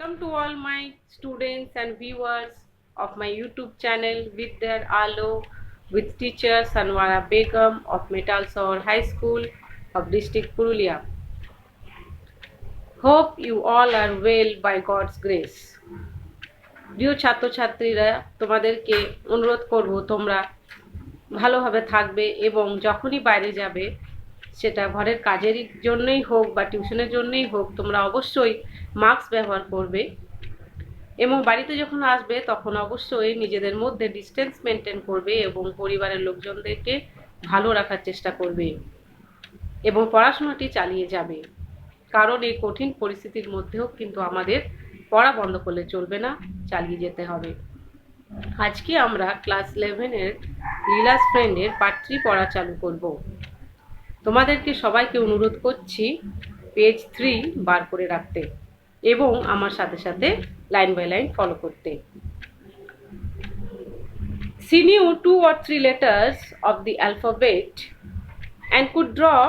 Welcome to all my students and viewers of my YouTube channel with their Alo with teacher Sanwara Begum of Metalsor High School of District Purulia. Hope you all are well by God's grace. প্রিয় ছাত্রছাত্রীরা, তোমাদেরকে অনুরোধ করব তোমরা ভালোভাবে থাকবে এবং যখনই বাইরে যাবে, সেটা ঘরের কাজের জন্যই হোক বা টিউশনের জন্যই হোক, তোমরা অবশ্যই মাস্ক ব্যবহার করবে এবং বাড়িতে যখন আসবে তখন অবশ্যই নিজেদের মধ্যে ডিস্টেন্স মেনটেন করবে এবং পরিবারের লোকজনদেরকে ভালো রাখার চেষ্টা করবে এবং পড়াশোনাটি চালিয়ে যাবে। কারণ এই কঠিন পরিস্থিতির মধ্যেও কিন্তু আমাদের পড়া বন্ধ করলে চলবে না, চালিয়ে যেতে হবে। আজকে আমরা ক্লাস 11-এর লীলাস ফ্রেন্ডের পার্ট 3 পড়া চালু করব। তোমাদেরকে সবাইকে অনুরোধ করছি পেজ 3 বার করে রাখতে এবং আমার সাথে সাথে লাইন বাই লাইন ফলো করতে। She knew 2 or 3 letters of the alphabet and could draw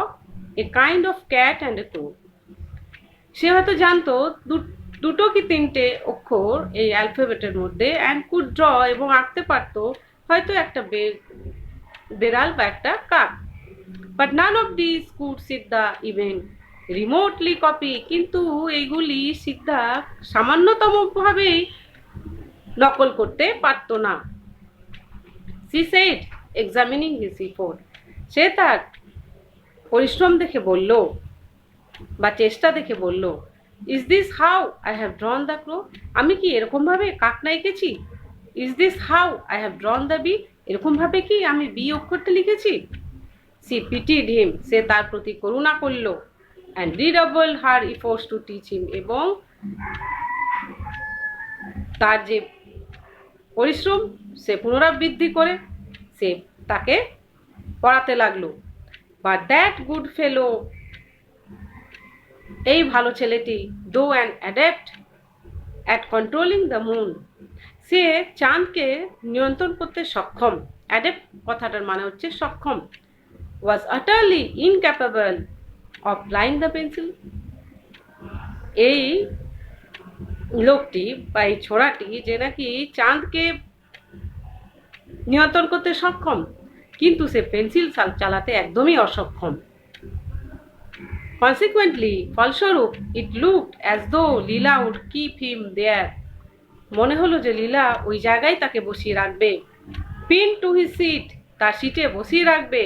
a kind of cat and a toad. সে হয়তো জানতো দুটো কি তিনটে অক্ষর এই অ্যালফাবেটের মধ্যে, and could draw এবং আঁকতে পারতো হয়তো একটা বেড়াল বা একটা কাক। But none of these could Siddha even remotely copy. কিন্তু এইগুলি সিদ্ধা সামান্যতম ভাবেই নকল করতে পারতো না। She said, examining his effort. সে তার পরিশ্রম দেখে বলল বা চেষ্টা দেখে বলল, Is this how I have drawn the crow? আমি কি এরকম ভাবে কাকনা এঁকেছি? Is this how I have drawn the bee? এরকম ভাবে কি আমি বি অক্ষরটা লিখেছি? She pitied him. সে তার প্রতি করুণা করল and redoubled her efforts to teach him. এবং তার যে পরিশ্রম সে পুনরাবৃত্তি করে সে তাকে পড়াতে লাগলো। But that good fellow, এই ভালো ছেলেটি, though an adept at controlling the moon, সে চাঁদকে নিয়ন্ত্রণ করতে সক্ষম। অ্যাডেপ্ট কথাটার মানে হচ্ছে সক্ষম। was utterly incapable of plying the pencil. এই লোকটি বা এই ছোড়াটি যে নাকি চাঁদকে নিয়ন্ত্রণ করতে সক্ষম, কিন্তু সে পেন্সিল চালাতে একদমই অসক্ষম। Consequently, ফলস্বরূপ, it looked as though Leela would keep him there. মনে হলো যে লীলা ওই জায়গায় তাকে বসিয়ে রাখবে। pinned to his seat, তার সিটে বসিয়ে রাখবে।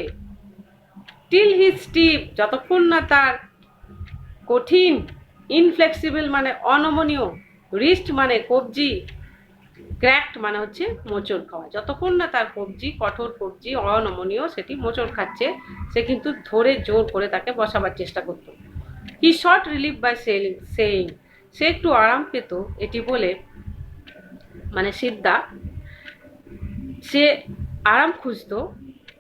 till his stiff, যতক্ষণ না তার কঠিন, ইনফ্লেক্সিবল মানে অনমনীয়, রিস্ট মানে কবজি, ক্র্যাকড মানে হচ্ছে মোচড় খাওয়া, যতক্ষণ না তার কবজি, কঠোর কবজি অনমনীয়, সেটি মোচড় খাচ্ছে, সে কিন্তু ধরে জোর করে তাকে বসাবার চেষ্টা করত। হি শর্ট রিলিফ বাই সেইং, সে একটু আরাম পেত এটি বলে, মানে সিদ্ধা সে আরাম খুঁজত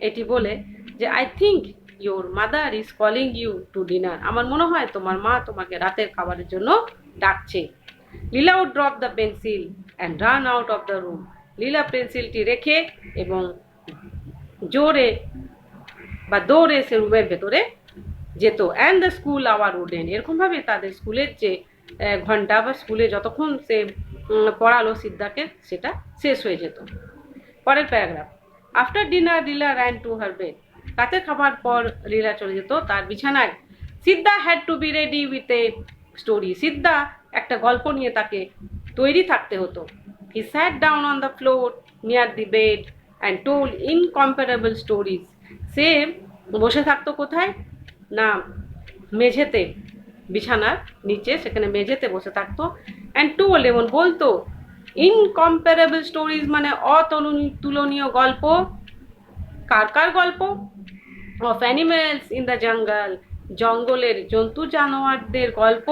এটি বলে যে I think your mother is calling you to dinner, আমার মনে হয় তোমার মা তোমাকে রাতের খাবারের জন্য ডাকছে। Leela would drop the pencil and run out of the room, Leela পেন্সিলটি রেখে এবং জোরে বা দৌড়ে সে রুমের ভেতরে যেত। And the school hour would end, এরকমভাবে তাদের স্কুলের যে ঘন্টা বা স্কুলে যতক্ষণ সে পড়ালো সিদ্ধাকে সেটা শেষ হয়ে যেত। পরের paragraph, after dinner Leela ran to her bed, রাতের খাবার পর লীলা চলে যেত তার বিছানায়। Siddha had to be ready with a story, Siddha একটা গল্প নিয়ে তাকে তৈরি থাকতে হতো। He sat down on the floor near the bed and told incomparable stories, সে বসে থাকতো কোথায় না মেঝেতে, বিছানার নিচে সেখানে মেঝেতে বসে থাকতো। অ্যান্ড টোল্ড এবং বলতো, ইনকম্পারেবল স্টোরিজ মানে অতুলনীয় গল্প। কার কার গল্প? Of animals in the jungle, জঙ্গলের জন্তু জানোয়ারদের গল্প।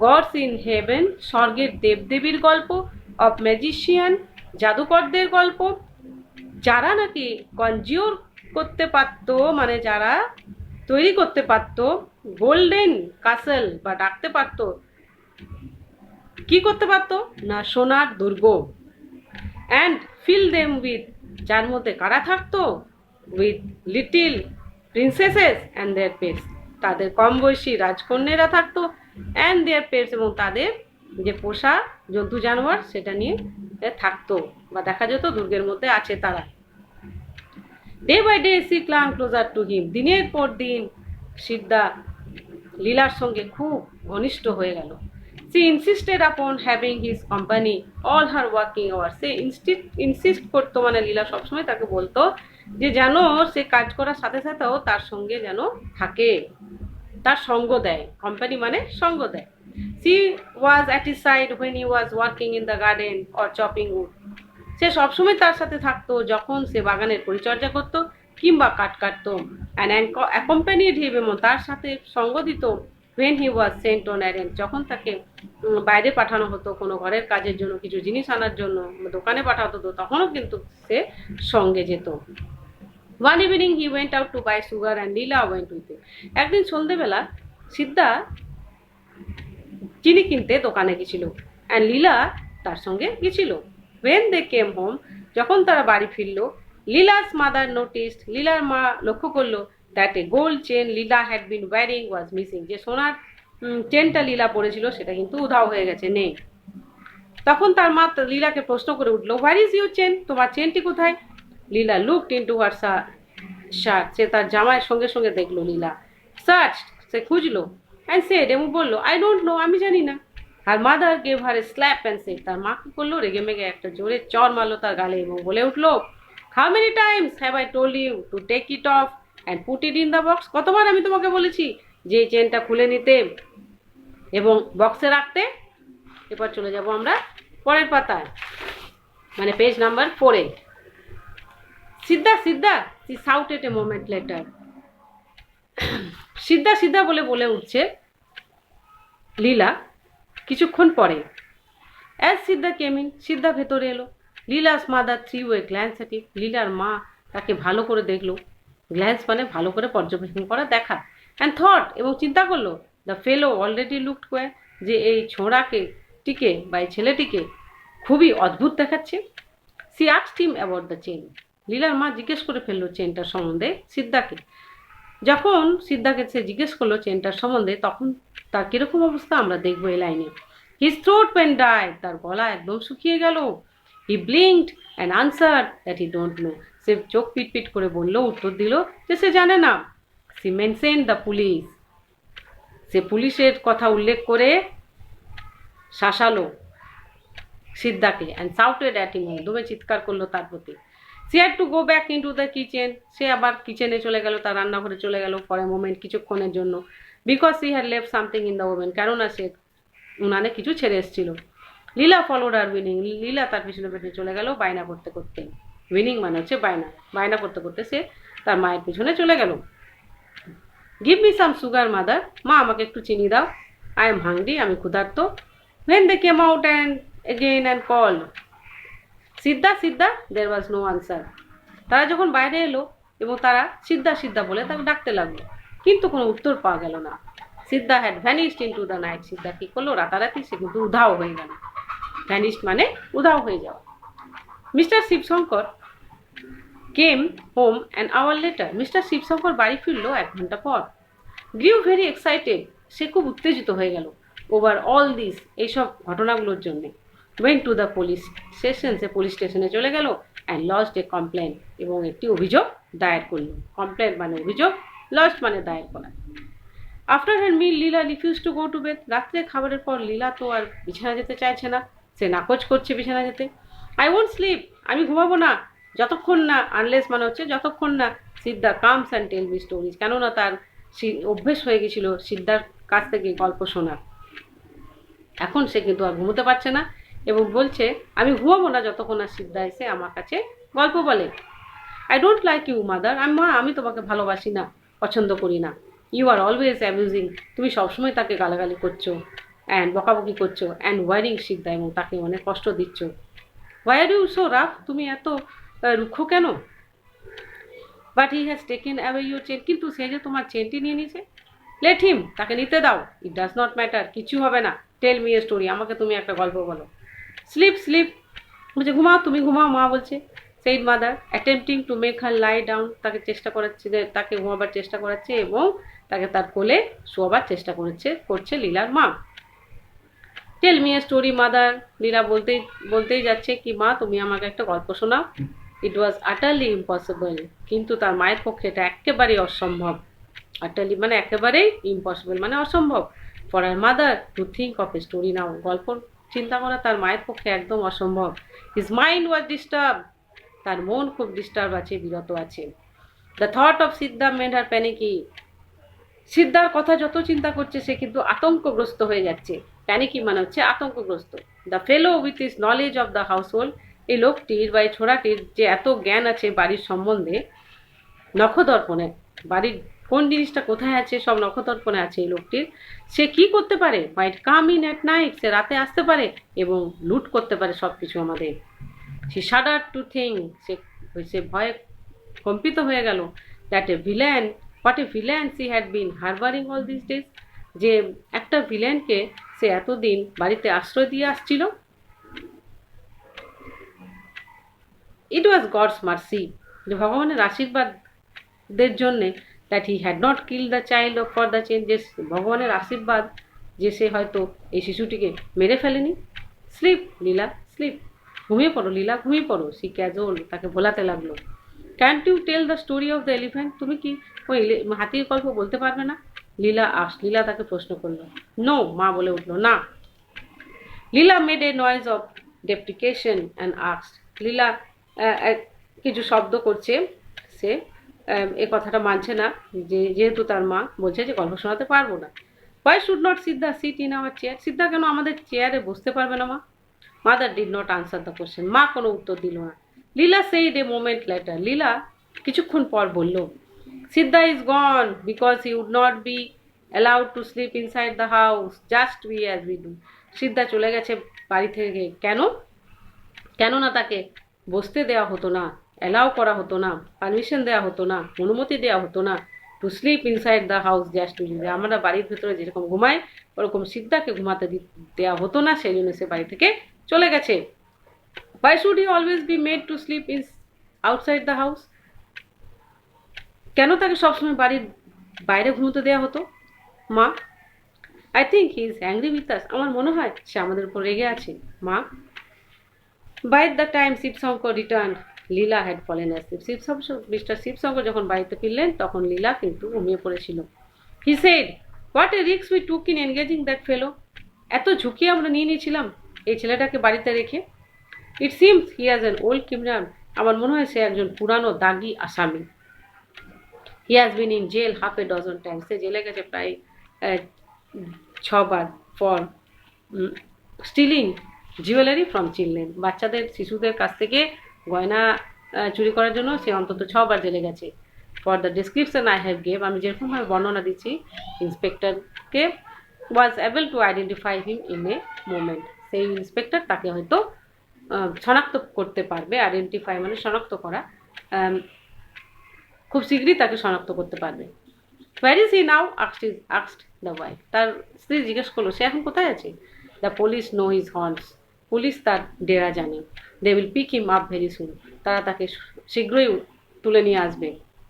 গডস ইন হেভেন, স্বর্গের দেবদেবীর গল্প। অফ ম্যাজিশিয়ান, জাদুকরদের গল্প, যারা নাকি কনজিওর করতে পারতো, মানে যারা তৈরি করতে পারতো গোল্ডেন কাসেল বা ডাকতে পারতো, কি করতে পারতো না সোনার দুর্গ। অ্যান্ড ফিল দেম উইথ, যার মধ্যে কারা থাকতো? With little princesses and their pets, তাদের কম বয়সী রাজকন্যারা থাকতো। অ্যান্ড দেয়ার পেটস, এবং তাদের যে পোষা জন্তু জানোয়ার সেটা নিয়ে থাকতো বা দেখা যেত দুর্গের মধ্যে আছে তারা। Day by day she clung closer to him, দিনের পর দিন সিদ্ধা লীলার সঙ্গে খুব ঘনিষ্ঠ হয়ে গেল। She insisted upon having his company all her working hour, সে ইনসিস্ট করতো, মানে লীলা সবসময় তাকে বলতো যে যেন সে কাজ করার সাথে সাথেও তার সঙ্গে যেন থাকে, তার সঙ্গ দেয়। কোম্পানি মানে সঙ্গ দেয়। She was at his side when he was working in the garden or chopping wood, সে সবসময় তার সাথে থাকতো যখন সে বাগানের পরিচর্যা করত কিংবা কাঠ কাটত। অ্যান্ড অ্যাকম্পানিড হিম, এবং তার সাথে সঙ্গ দিত when he was sent on errand, যখন তাকে বাইরে পাঠানো হতো কোনো ঘরের কাজের জন্য, কিছু জিনিস আনার জন্য, দোকানে পাঠানো হতো, তখনও কিন্তু সে সঙ্গে যেত। One evening he went out to buy sugar and Leela went with him. একদিন সন্ধেবেলা সিদ্ধা চিনি কিনতে দোকানে গেছিল, and লীলা তার সঙ্গে গেছিল। When they came home, যখন তারা বাড়ি ফিরল, Leela's mother noticed, লীলার মা লক্ষ্য করলো that a gold chain Leela had been wearing was missing, যে সোনার চেনটা লীলা পরেছিল সেটা কিন্তু উধাও হয়ে গেছে, নেই। তখন তার মা লীলাকে প্রশ্ন করে উঠলো, where is your chain, তোমার চেনটি কোথায়? লীলা looked into her shirt, সে তার জামাইয়ের সঙ্গে সঙ্গে দেখলো লীলা। searched, সে খুঁজলো, and said, এবং বললো, I don't know, আমি জানি না। her mother gave her a slap and said, তার মা কি করলো, রেগে মেগে একটা জোরে চর মারলো তার গালে এবং বলে উঠলো, how many times have I told you to take it off and put it in the box, কতবার আমি তোমাকে বলেছি যে চেনটা খুলে নিতে এবং বক্সে রাখতে। এবার চলে যাব আমরা পরের পাতায়, মানে পেজ নাম্বার 4-এ। Siddha Siddha, she shouted a moment later, Siddha Siddha বলে বলে উঠছে লীলা কিছুক্ষণ পরে। as সিদ্ধা came in, সিদ্ধা ভেতরে এলো। লীলা's mother threw a glance at him, লীলার মা তাকে ভালো করে দেখলো। গ্ল্যান্স মানে ভালো করে পর্যবেক্ষণ করা, দেখা। and thought, এবং চিন্তা করলো, the fellow already looked queer, যে এই ছোঁড়াকে বা এই ছেলেটিকে খুবই অদ্ভুত দেখাচ্ছে। she asked him about the chain, লীলার মা জিজ্ঞেস করে ফেললো চেনটার সম্বন্ধে সিদ্ধাকে। যখন সিদ্ধাকে সে জিজ্ঞেস করলো চেনটার সম্বন্ধে, তখন তার কিরকম অবস্থা আমরা দেখবো এই লাইনে। his throat went dry, তার গলা একদম শুকিয়ে গেল। he blinked and answered that he don't know, সে চোখ পিটপিট করে বললো, উত্তর দিল যে সে জানে না। she mentioned the police, সে পুলিশের কথা উল্লেখ করে শাসালো সিদ্ধাকে। and shouted at him, দমে চিৎকার করলো তার প্রতি। she had to go back into the kitchen, সে আবার কিচেনে চলে গেল, তার রান্নাঘরে চলে গেল for a moment, কিছুক্ষণের জন্য, because she had left something in the oven, কেননা সে উনানে কিছু ছেড়ে এসেছিল। লীলা followed her whining, লীলা তার পিছনে পিছনে চলে গেল বায়না করতে করতে। উইনিং মানে হচ্ছে বায়না, বায়না করতে করতে সে তার মায়ের পিছনে চলে গেল। give me some sugar mother, মা আমাকে একটু চিনি দাও, I am hungry, আমি ক্ষুধার্ত। when they came out and again and called, Siddha Siddha, there was no answer, তারা যখন বাইরে এলো এবং তারা সিদ্ধা সিদ্ধা বলে তাকে ডাকতে লাগলো, কিন্তু কোনো উত্তর পাওয়া গেল না। সিদ্ধা had vanished into the night, সিদ্ধা কি করলো, রাতারাতি সে কিন্তু উধাও হয়ে গেল। ভ্যানিশড মানে উধাও হয়ে যাওয়া। Mr Shivshankar came home an hour later, Mr Shivshankar বাড়ি ফিরলো 1 ঘন্টা পর। গ্রিউ ভেরি এক্সাইটেড, সে খুব উত্তেজিত হয়ে গেল ওভার অল দিস, এইসব ঘটনাগুলোর জন্য। Went to the police station, say police স্টেশনে চলে গেল। অ্যান্ড লজড এ কমপ্লেন, এবং একটি অভিযোগ দায়ের করল। কমপ্লেন মানে অভিযোগ, লজড মানে দায়ের করা। After her meal Leela refuse to go to bed, রাত্রে খাবারের পর লীলা তো আর বিছানা যেতে চাইছে না, সে নাকচ করছে বিছানা যেতে। আই ওয়ন্ট স্লিপ, আমি ঘুমাবো না যতক্ষণ না, আনলেস মানে হচ্ছে যতক্ষণ না Siddha comes and tell me stories, কেননা তার অভ্যেস হয়ে গেছিল সিদ্ধার কাছ থেকে গল্প শোনার। এখন সে কিন্তু আর ঘুমোতে পারছে না এবং বলছে, আমি ঘুমাবো না যতক্ষণ না সিদ্ধা এসে আমার কাছে গল্প বলে। I don't like you mother, আমি তোমাকে ভালোবাসি না, পছন্দ করি না। ইউ আর অলওয়েজ অ্যাবিউজিং, তুমি সবসময় তাকে গালাগালি করছো অ্যান্ড বকাবকি করছো, অ্যান্ড ওয়ারিং সিদ্ধা, এবং তাকে অনেক কষ্ট দিচ্ছ। Why are you so rough, তুমি এত রুক্ষ কেন? But he has taken away your chain, কিন্তু সে যে তোমার চেনটি নিয়ে নিয়েছে। লেট হিম, তাকে নিতে দাও। ইট ডাজ নট ম্যাটার, কিছু হবে না। টেল মি এ স্টোরি, আমাকে তুমি একটা গল্প বলো। স্লিপ স্লিপ, বলছে ঘুমাও, তুমি ঘুমাও, মা বলছে। Said mother attempting to make her lie down, তাকে চেষ্টা করাচ্ছে, তাকে ঘুমাবার চেষ্টা করাচ্ছে এবং তাকে তার কোলে শোয়াবার চেষ্টা করছে লীলার মা। Tell me a story mother. Leela বলতেই যাচ্ছে কি মা তুমি আমাকে একটা গল্প শোনাও। ইট ওয়াজ আটারলি ইম্পসিবল, কিন্তু তার মায়ের পক্ষে এটা একেবারেই অসম্ভব। আটারলি মানে একেবারেই, ইম্পসিবল মানে অসম্ভব। For her mother to think of a story now, গল্প চিন্তা করা তার মায়ের পক্ষে একদম অসম্ভব। হিজ মাইন্ড ওয়াজ ডিস্টার্ব, তার মন খুব ডিস্টার্ব আছে, বিরত আছে। The thought of Siddha made her panicky, সিদ্ধার কথা যত চিন্তা করছে সে কিন্তু আতঙ্কগ্রস্ত হয়ে যাচ্ছে। প্যানিকি মানে হচ্ছে আতঙ্কগ্রস্ত। The fellow with his knowledge of the household, এই লোকটির বা এই ছোড়াটির যে এত জ্ঞান আছে বাড়ির সম্বন্ধে, নখদর্পণে, বাড়ির কোন জিনিসটা কোথায় আছে সব নখদর্পণে আছে এই লোকটির। সে কি করতে পারে, মাইট কাম ইন অ্যাট নাইট, সে রাতে আসতে পারে এবং লুট করতে পারে সব কিছু আমাদের। সে শাডার টু থিঙ্ক, সে ভয়ে কম্পিত হয়ে গেল। That a villain, what a villain she had been হারবারিং all this days, যে একটা ভিলেনকে সে এতদিন বাড়িতে আশ্রয় দিয়ে আসছিল। ইট ওয়াজ গডস মার্সি, যে ভগবানের আশীর্বাদের জন্যে, that he had not kill the child of for the change, যে ভগবানের আশীর্বাদ যে সে হয়তো এই শিশুটিকে মেরে ফেলেনি। স্লিপ লীলা স্লিপ, ঘুমিয়ে পড়ো লীলা ঘুমিয়ে পড়ো। সি ক্যাজল, তাকে ভোলাতে লাগলো। Can't you tell the story of the elephant, তুমি কি ওই হাতির গল্প বলতে পারবে না? লীলা তাকে প্রশ্ন করলো। নো, মা বলে উঠলো না। Leela made a noise of deprecation and asked, Leela কিছু শব্দ করছে, সে এ কথাটা মানছে না, যেহেতু তার মা বলছে যে গল্প শোনাতে পারবো না। Why should not Siddha sit in our chair, Siddha কেন আমাদের চেয়ারে বসতে পারবে না মা? Mother did not answer the question, মা কোনো উত্তর দিল না। Leela said a moment later, Leela কিছুক্ষণ পর বলল, Siddha is gone because he would not be allowed to sleep inside the house just be as we do, Siddha চলে গেছে বাড়ি থেকে কেননা তাকে বসতে দেওয়া হতো না, অ্যালাউ করা হতো না, পারমিশন দেওয়া হতো না, অনুমতি দেওয়া হতো না two sleep inside the house just we do, আমরা বাড়ির ভেতরে যেরকম ঘুমাই ওরকম সিদ্ধাকে ঘুমাতে দেওয়া হতো না, সেই জন্য সে বাড়ি থেকে চলে গেছে। Why should he always be made to sleep in outside the house? কেন তাকে সবসময় বাড়ির বাইরে ঘুমোতে দেওয়া হতো মা? I think he is angry with us, আমার মনে হয় সে আমাদের উপর রেগে আছে মা। By the time Shivshankar return, Leela had fallen asleep, Mr Shivshankar যখন বাড়িতে ফিরলেন তখন লীলা কিন্তু ঘুমিয়ে পড়েছিল। He said, what a risk we took in engaging that fellow, এত ঝুঁকি আমরা নিয়ে নিয়েছিলাম এই ছেলেটাকে বাড়িতে রেখে। It seems he has an old criminal, আমার মনে হয় সে একজন পুরানো দাগি আসামি। He has been in jail half a dozen times, সে জেলে গেছে প্রায় 6 বার for stealing jewellery from children, শিশুদের কাছ থেকে গয়না চুরি করার জন্য সে অন্তত 6 বার জেলে গেছে। For the description I have gave, আমি যেরকমভাবে বর্ণনা দিচ্ছি ইন্সপেক্টরকে, was able to identify him in a moment, সেই ইন্সপেক্টর তাকে হয়তো শনাক্ত করতে পারবে। আইডেন্টিফাই মানে শনাক্ত করা, খুব শীঘ্রই তাকে শনাক্ত করতে পারবে। Where is he now asked the wife, তার স্ত্রী জিজ্ঞেস করলো সে এখন কোথায় আছে। The police know his horns, police তার ডেরা জানে। They will pick him up very soon, তারা তাকে শীঘ্রই তুলে নিয়ে আসবে।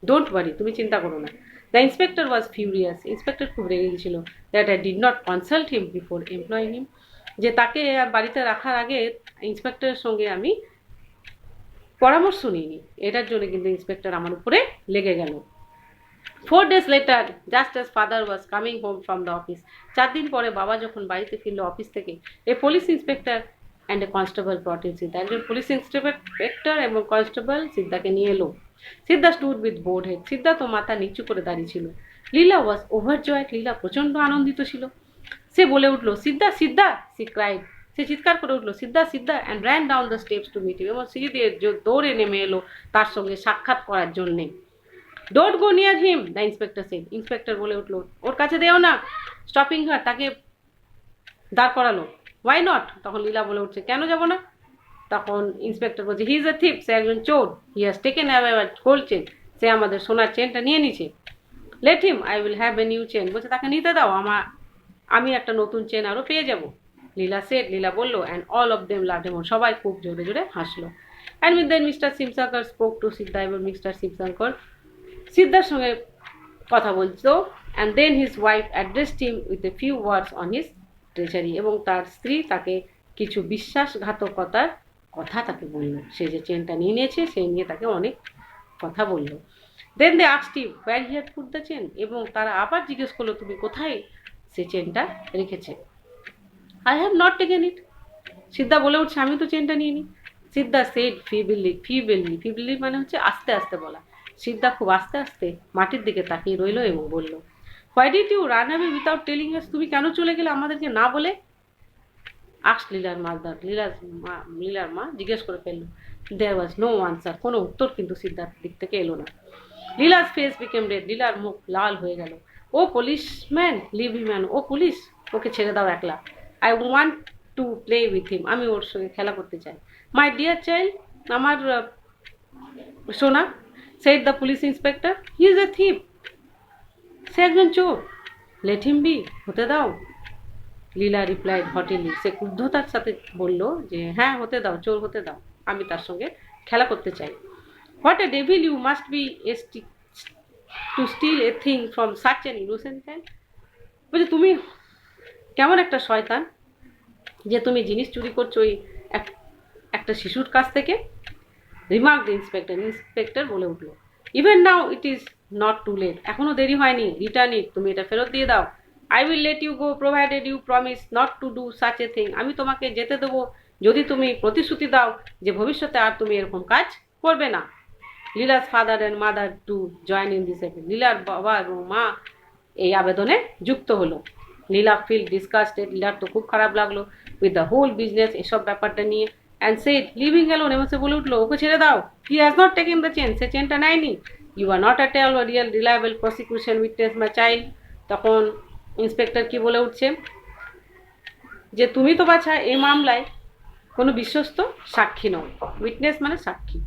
ডোন্ট ওয়ারি, তুমি চিন্তা করো না। The inspector was furious, inspector খুব রেগে গেছিল। That I did not consult him before employing him, যে তাকে বাড়িতে রাখার আগে ইন্সপেক্টরের সঙ্গে আমি পরামর্শ নিইনি, এটার জন্য কিন্তু ইন্সপেক্টর আমার উপরে লেগে গেল। 4 days later, just as father was coming home from the office, 4 দিন পরে বাবা যখন বাড়িতে ফিরল অফিস থেকে, a police inspector and a constable brought in Siddha, একজন পুলিশ ইন্সপেক্টর এবং কনস্টেবল সিদ্ধাকে নিয়ে এলো। Siddha stood with bowed head, Siddha তো মাথা নিচু করে দাঁড়িয়ে ছিল। লীলা ওয়াজ ওভারজয়েড, লীলা প্রচণ্ড আনন্দিত ছিল। সে বলে উঠলো, সিদ্ধা সিদ্ধা, সি ক্রাইড, সে চিৎকার করে উঠলো, Siddha Siddha, and ran down the steps to meet him, এবং সিঁড়ি দিয়ে দৌড়ে নেমে এলো তার সঙ্গে সাক্ষাৎ করার জন্যে। Don't go near him, the inspector said, inspector বলে উঠলো ওর কাছে দেও না। স্টপিং হার, তাকে দাঁড় করালো। ওয়াই নট, তখন লীলা বলে উঠছে কেন যাব না। তখন ইন্সপেক্টর বলছে হি ইজ এ থিপ, সে একজন চোর। He has taken away our gold chain, সে আমাদের সোনার চেনটা নিয়ে নিছে। Let him, I will have a new chain, বলছে তাকে নিতে দাও, আমি একটা নতুন চেন আরও পেয়ে যাব। লীলা সেড, লীলা বললো, and all of them laughed, এবং সবাই খুব জোরে জোরে হাসলো। And with then mister Shivashankar spoke to Siddha, এবং মিস্টার শিবশঙ্কর সিদ্ধার সঙ্গে কথা বলতো। And then his wife addressed him with a few words on his treasury, এবং তার স্ত্রী তাকে কিছু বিশ্বাসঘাতকতার কথা তাকে বলল। সে যে চেনটা নিয়ে নিয়েছে সেই নিয়ে তাকে অনেক কথা বলল। Then they asked him where he had put the chain, এবং তারা আবার জিজ্ঞেস করলো তুমি কোথায় সে চেনটা রেখেছে। I have not taken it, Siddha বলে উঠছে আমি তো চেনটা নিইনি। সিদ্ধা সেড ফিবলি মানে হচ্ছে আস্তে আস্তে বলা। সিদ্ধা খুব আস্তে আস্তে মাটির দিকে তাকিয়ে রইল এবং বলল, why did you run away without telling us, তুমি কেন চলে গেলে আমাদেরকে না বলে? আস্কড লীলার মাদার, লীলার মা জিজ্ঞেস করে ফেললো। দেয়ার ওয়াজ নো আনসার, কোনো উত্তর কিন্তু সিদ্ধার দিক থেকে এলো না। লীলার ফেস বিকেম রেড, লীলার মুখ লাল হয়ে গেল। ও পুলিশম্যান, লিভ হিম অ্যালোন, ও পুলিশ, ওকে ছেড়ে দাও একলা। I want to play with him, আমি ওর সঙ্গে খেলা করতে চাই। মাই ডিয়ার চাইল্ড, আমার সোনা, said the police inspector, he is a thief, সে একজন চোর, লেট হিম বি, হতে দাও। লীলা রিপ্লাইড হটিলি, সে ক্রুদ্ধতার সাথে বলল যে হ্যাঁ হতে দাও, চোর হতে দাও, আমি তার সঙ্গে খেলা করতে চাই। What a devil you must be to steal a thing from such an innocent child, বলছে তুমি কেমন একটা শয়তান যে তুমি জিনিস চুরি করছো ওই একটা শিশুর কাছ থেকে। রিমার্ক দ্য ইন্সপেক্টর, ইন্সপেক্টর বলে উঠলো। Even now it is not too late, এখনো দেরি হয়নি, রিটার্ন ইট, তুমি এটা ফেরত দিয়ে দাও। I will let you go provided you promise not to do such a thing, আমি তোমাকে যেতে দেবো যদি তুমি প্রতিশ্রুতি দাও যে ভবিষ্যতে আর তুমি এরকম কাজ করবে না। Leela's father and mother to join in this appeal, লীলার বাবা এবং মা এই আবেদনে যুক্ত হলো। লীলা ফিল ডিসকাস্টেড, লীলার তো খুব খারাপ লাগলো উইথ দ্য হোল বিজনেস, এসব ব্যাপারটা নিয়ে। অ্যান্ড সেড লিভিং অ্যালোন, এবং সে বলে উঠলো ওকে ছেড়ে দাও। He has not taken the chain, সে চেনটা নেয়নি। You are not at all real reliable prosecution witness my child. তখন ইন্সপেক্টর কি বলে উঠছে যে তুমি তো বাছা এই মামলায় কোনো বিশ্বস্ত সাক্ষী নও। উইটনেস মানে সাক্ষী,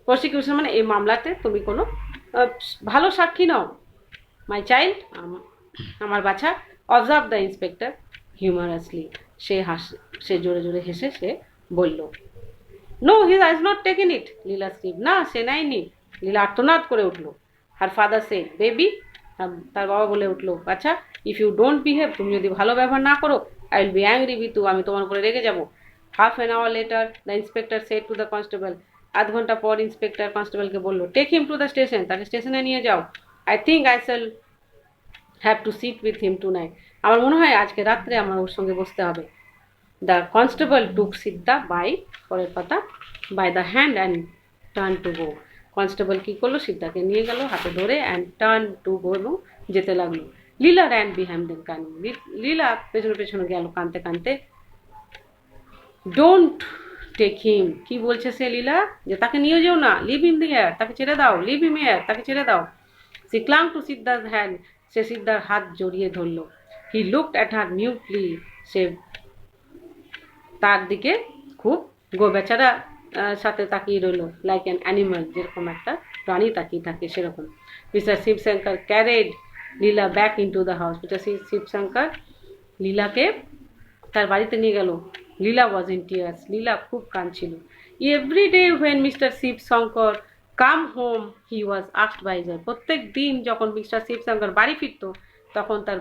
প্রসিকিউশন মানে এই মামলাতে তুমি কোনো ভালো সাক্ষী নও। মাই চাইল্ড, আমার বাছা। অবজার্ভ দ্য ইন্সপেক্টর হিউমারাসলি, সে জোরে জোরে হেসে সে বলল, no he has not taken it. Leela stiff, না সে নেয়নি। লীলা আর্তনাদ করে উঠলো। হার ফাদার সে বেবি, তার বাবা বলে উঠলো আচ্ছা, ইফ ইউ ডোন্ট বিহেভ, তুমি যদি ভালো ব্যবহার না করো, I will be angry with you, আমি তোমার উপরে রেগে যাবো। Half an hour later the inspector said to the constable, আধ ঘন্টা পর ইন্সপেক্টর কনস্টেবলকে বললো, take him to the station, তাকে স্টেশনে নিয়ে যাও। I think I shall have to sit with him tonight, আমার মনে হয় আজকে রাত্রে আমার ওর সঙ্গে বসতে হবে। The constable took Siddha by, পরের পাতা, by the hand and turn to go. Constable কী করলো, সিদ্ধাকে নিয়ে গেল হাতে ধরে, অ্যান্ড টার্ন টু গো, এবং যেতে লাগলো। লীলা র্যান বিহাইন্ড দেম কানিং, লীলা পেছনে পেছনে গেল কানতে কানতে। ডোন্ট টেক হিম, কি বলছে সে লীলা, যে তাকে নিয়ে যেও না। লিভ ইন দি এয়ার, তাকে ছেড়ে দাও। লিভ ইম এয়ার, তাকে ছেড়ে দাও। সি ক্লাং টু সিদ্ধার হ্যান্ড, সে সিদ্ধার হাত জড়িয়ে ধরলো। হি লুকড অ্যাট হার মিউটলি, সে তার দিকে খুব বেচারা সাথে তাকিয়ে রইল। লাইক অ্যান অ্যানিমাল, যেরকম একটা প্রাণী তাকিয়ে থাকে সেরকম। Mister Shivashankar carried Leela back into the house, mister Shivashankar লীলাকে তার বাড়িতে নিয়ে গেল। লীলা ওয়াজ ইন টিয়ার্স, লীলা খুব কাঁদছিল। Every day when mister Shivashankar come home he was asked by his wife, প্রত্যেক দিন যখন মিস্টার শিবশঙ্কর বাড়ি ফিরত তখন তার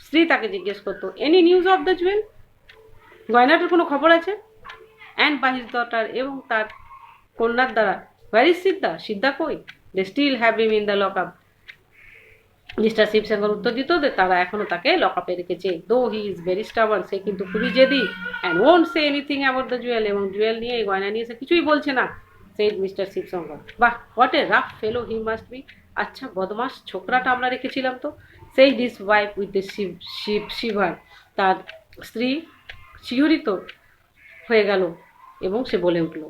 স্ত্রী তাকে জিজ্ঞেস করতো, any news of the jewel, গয়নাটার কোনো খবর আছে? অ্যান্ড বাই হিজ ডটার, এবং তার কন্যার দ্বারা, হোয়ার ইজ সিদ্ধা, সিদ্ধা কই? They still have him in the lock up. Mister Shivashankar উত্তর দিত যে তারা এখনো তাকে লক আপে রেখেছে। দো হি ইজ ভেরি স্টাবার্ন, সে কিন্তু খুবই জেদি। And won't say anything about the Jewel, এবং জুয়েল নিয়ে এই গয়না নিয়ে সে কিছুই বলছে না। সেড মিস্টার শিবশঙ্কর, বাহ what a rough fellow he must be, আচ্ছা বদমাস ছোকরাটা আমরা রেখেছিলাম তো। Said his wife with the shiver, তার স্ত্রী শিহরিত হয়ে গেল এবং সে বলে উঠল,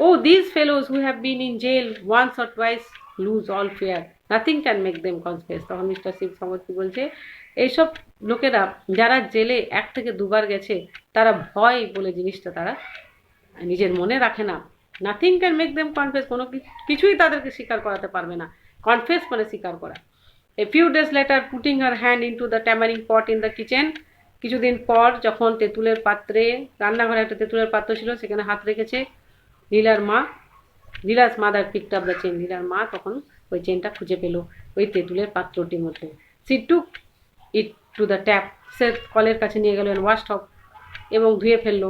oh this fellows who have been in jail once or twice lose all fear, nothing can make them confess. তখন মিস্টার শিবশঙ্কর কি বলছে, এইসব লোকেরা যারা জেলে 1 থেকে 2 বার গেছে তারা ভয় বলে জিনিসটা তারা নিজের মনে রাখে না। Nothing can make them confess, কোনো কিছুই তাদেরকে স্বীকার করাতে পারবে না। কনফেস মানে স্বীকার করা। A few days later putting her hand into the tamarind pot in the kitchen, কিছুদিন পর যখন তেঁতুলের পাত্রে, রান্নাঘরে একটা তেঁতুলের পাত্র ছিল সেখানে হাত রেখেছে, Leela's mother picked up the chain, লীলার মা তখন ওই চেনটা খুঁজে পেল ওই তেঁতুলের পাত্রটির মধ্যে। She took it to the tap, সে কলের কাছে নিয়ে গেল ওয়াশ টপ এবং ধুয়ে ফেললো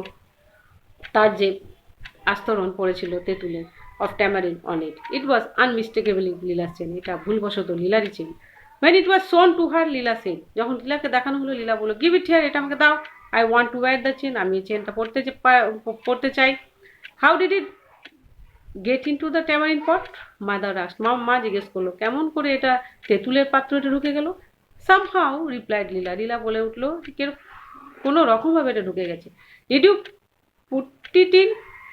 তার যে আস্তরণ পড়েছিল তেঁতুলের of tamarind on it. It was unmistakably লীলার চেন, এটা ভুলবশত লীলারই chain. when it was shown to her, Leela said, যখন লীলাকে দেখানো হলো লীলা বলল, গিভ ইট হিয়ার, এটা আমাকে দাও, I want to wire the chain, আমি এই চেনটা পড়তে চাই। How did it get in to the tamarin pot, mother asked, মা জিজ্ঞেস করলো, কেমন করে এটা তেঁতুলের পাত্রটা ঢুকে গেল? সামহাউ রিপ্লাইড লীলা, লীলা বলে উঠলো, কোনো রকমভাবে এটা ঢুকে গেছে। Did you put it in,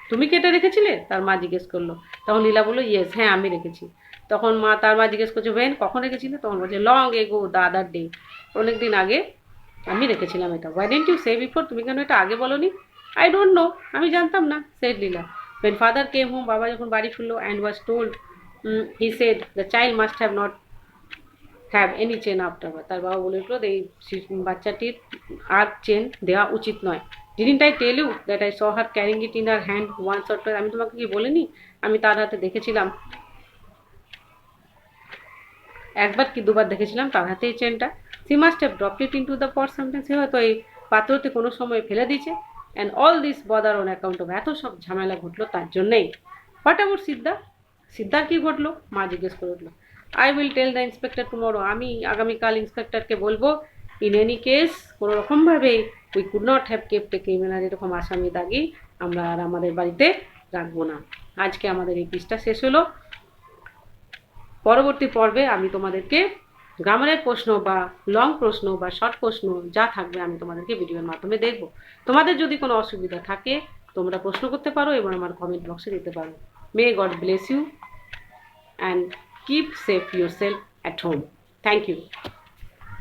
তুমি কি এটা রেখেছিলে? তার মা জিজ্ঞেস করলো। তখন লীলা বললো, ইয়েস, হ্যাঁ আমি রেখেছি। তখন তার মা জিজ্ঞেস করছে, ওয়েন, কখন রেখেছিলে? তখন বলছে, long ago, the other day, অনেকদিন আগে আমি রেখেছিলাম এটা। Why didn't you say before, তুমি কেন এটা আগে বলোনি? আই ডোন্ট নো, আমি জানতাম না, said Leela. when father came home, বাবা যখন বাড়ি ফিরলো, and was told, he said the child must have not have any chain afterward, তার বাবা বলে উঠলো, এই বাচ্চাটির আর চেন দেওয়া উচিত নয়। didn't I tell you that I saw her carrying it in her hand once or twice, আমি তোমাকে কি বলিনি আমি তার হাতে দেখেছিলাম, একবার কি দুবার দেখেছিলাম তার হাতে এই চেনটা। she must have dropped it into the pot sometime, সে হয়তো এই পাত্রতে কোনো সময় ফেলে দিয়েছে। and all this bother on account of, এত সব ঝামেলা ঘটলো তার জন্যেই। what about সিদ্ধা, সিদ্ধার কি ঘটলো? মা জিজ্ঞেস করে উঠলো। I will tell the inspector tomorrow, আমি আগামীকাল ইন্সপেক্টরকে বলবো। ইন এনি কেস, কোনো রকমভাবে we could not have kept a criminal, এরকম আসামি দাগি আমরা আর আমাদের বাড়িতে রাখবো না। আজকে আমাদের এই পিসটা শেষ হলো। পরবর্তী পর্বে আমি তোমাদেরকে গ্রামারের প্রশ্ন বা লং প্রশ্ন বা শর্ট প্রশ্ন যা থাকবে আমি তোমাদেরকে ভিডিওর মাধ্যমে দেখব। তোমাদের যদি কোনো অসুবিধা থাকে তোমরা প্রশ্ন করতে পারো এবং আমার কমেন্ট বক্সে দিতে পারো। May God bless you and keep safe yourself at home. Thank you.